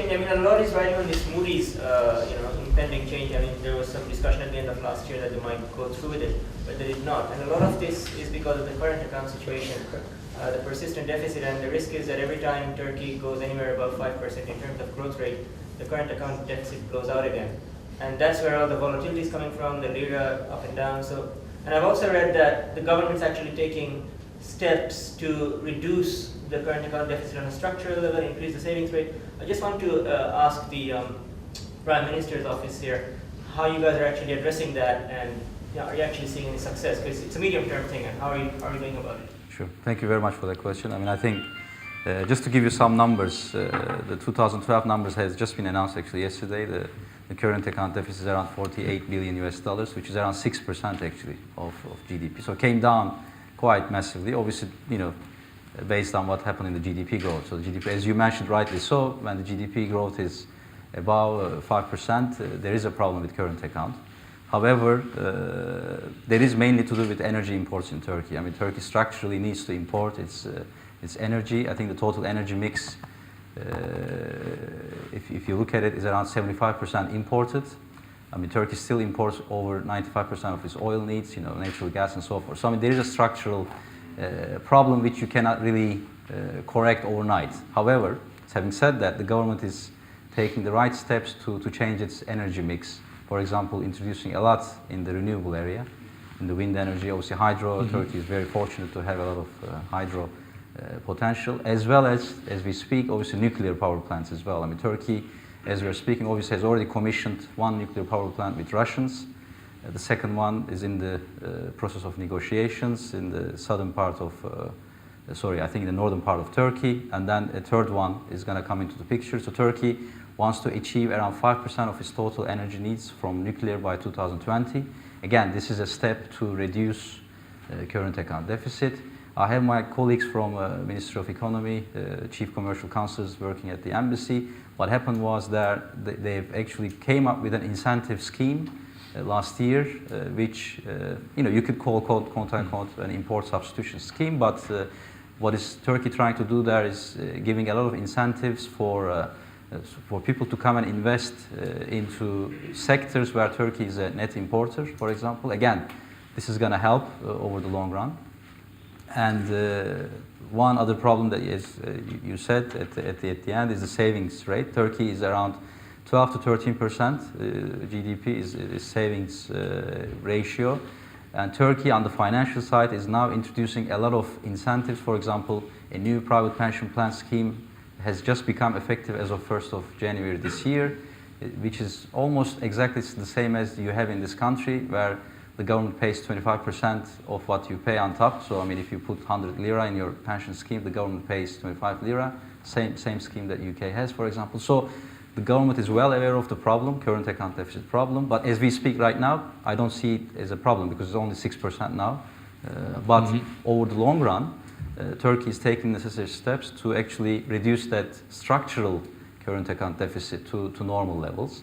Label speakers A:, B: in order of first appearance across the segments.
A: change. I mean, a lot is riding on this Moody's, impending change. I mean, there was some discussion at the end of last year that they might go through with it, but they did not. And a lot of this is because of the current account situation, the persistent deficit, and the risk is that every time Turkey goes anywhere above 5% in terms of growth rate, the current account deficit blows out again. And that's where all the volatility is coming from, the lira up and down. And I've also read that the government's actually taking steps to reduce the current account deficit on a structural level, increase the savings rate. I just want to ask the Prime Minister's office here how you guys are actually addressing that, and are you actually seeing any success? Because it's a medium-term thing, and how are you going about it?
B: Sure. Thank you very much for that question. I mean, I think just to give you some numbers, the 2012 numbers has just been announced actually yesterday. The current account deficit is around 48 billion US dollars, which is around 6% actually of GDP. So it came down quite massively, obviously, based on what happened in the GDP growth. So the GDP, as you mentioned rightly so, when the GDP growth is above 5%, there is a problem with current account. However, there is mainly to do with energy imports in Turkey. I mean, Turkey structurally needs to import its energy. I think the total energy mix, if you look at it, is around 75% imported. I mean, Turkey still imports over 95% of its oil needs, natural gas and so forth. So I mean, there is a structural problem which you cannot really correct overnight. However, having said that, the government is taking the right steps to change its energy mix. For example, introducing a lot in the renewable area, in the wind energy, obviously hydro. Mm-hmm. Turkey is very fortunate to have a lot of hydro potential, as well as we speak, obviously nuclear power plants as well. I mean, Turkey, as we are speaking, obviously has already commissioned one nuclear power plant with Russians. The second one is in the process of negotiations in the southern part of, I think in the northern part of Turkey, and then a third one is going to come into the picture. So Turkey wants to achieve around 5% of its total energy needs from nuclear by 2020. Again, this is a step to reduce current account deficit. I have my colleagues from Ministry of Economy, Chief Commercial Councils working at the embassy. What happened was that they've actually came up with an incentive scheme last year, which you could call quote-unquote an import substitution scheme, but what is Turkey trying to do there is giving a lot of incentives for people to come and invest into sectors where Turkey is a net importer, for example. Again, this is going to help over the long run. And one other problem that you said at the end is the savings rate. Turkey is around 12 to 13% GDP is savings ratio. And Turkey on the financial side is now introducing a lot of incentives. For example, a new private pension plan scheme has just become effective as of 1st of January this year, which is almost exactly the same as you have in this country, where the government pays 25% of what you pay on top. So, I mean, if you put 100 lira in your pension scheme, the government pays 25 lira, same scheme that UK has, for example. So, the government is well aware of the problem, current account deficit problem, but as we speak right now, I don't see it as a problem because it's only 6% now. But over the long run, Turkey is taking necessary steps to actually reduce that structural current account deficit to normal levels.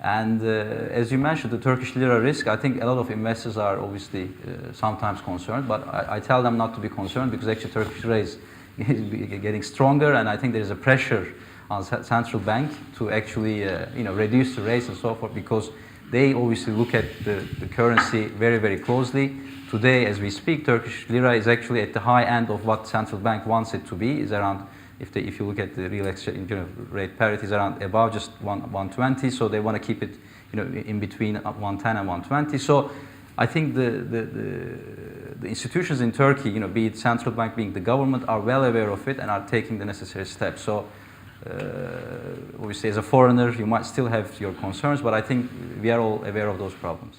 B: And as you mentioned, the Turkish lira risk, I think a lot of investors are obviously sometimes concerned, but I tell them not to be concerned because actually Turkish lira is getting stronger, and I think there is a pressure on central bank to actually reduce the rates and so forth, because they obviously look at the currency very, very closely. Today, as we speak, Turkish lira is actually at the high end of what central bank wants it to be. Is around, if you look at the real exchange rate parity, is around above just 120. So they want to keep it, in between 110 and 120. So I think the institutions in Turkey, be it central bank, being the government, are well aware of it and are taking the necessary steps. So obviously, as a foreigner, you might still have your concerns, but I think we are all aware of those problems.